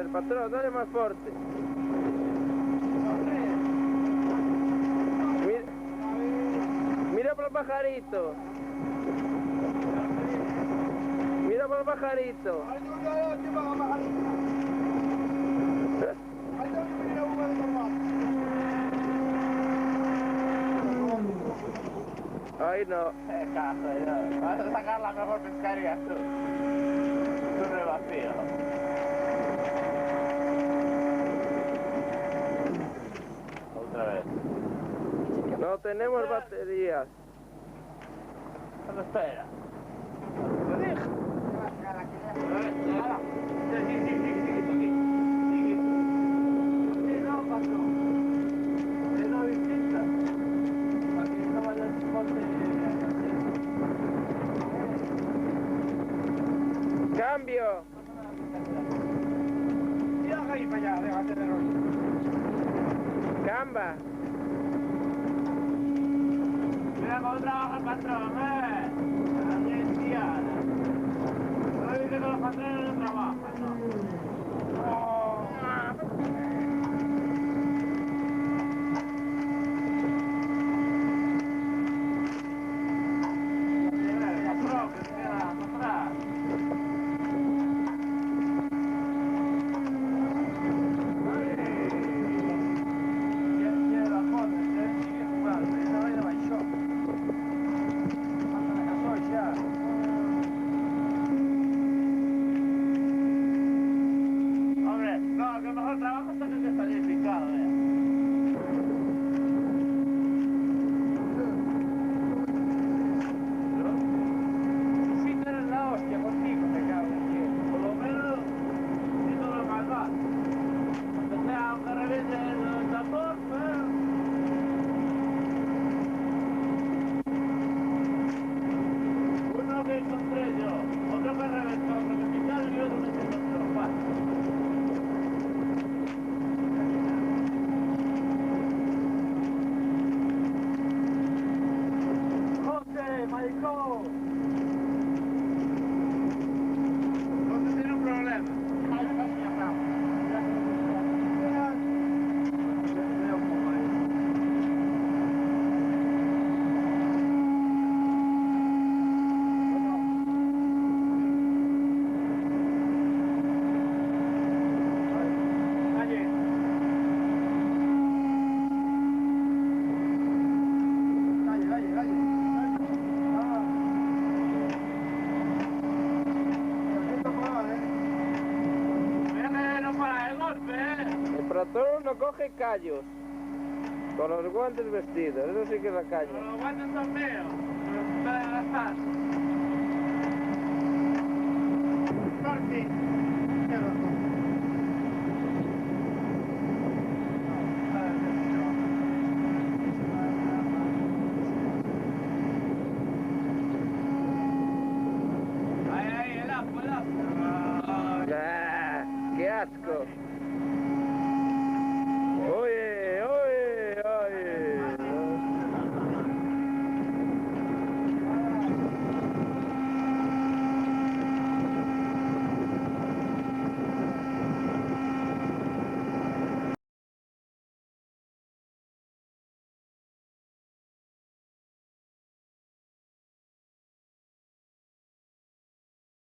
ver, patrón, dale más fuerte. Mira por el pajarito. Mira por el pajarito. Ay no. Vas a sacar la mejor pescaría tú. Tú rebatido. Otra vez. No tenemos baterías. ¿Dónde espera? ¿Lo deja? Cambio. Tira ahí para allá, déjate de rollo. Camba. Mira cómo trabaja el patrón, La anciana. No dice que los patrones no trabajan, ¿no? No coge callos con los guantes vestidos, eso sí que es la caña. Pero los guantes son míos, pero de gastar. Martín, qué razón. Ahí, el agua. ¡Qué asco!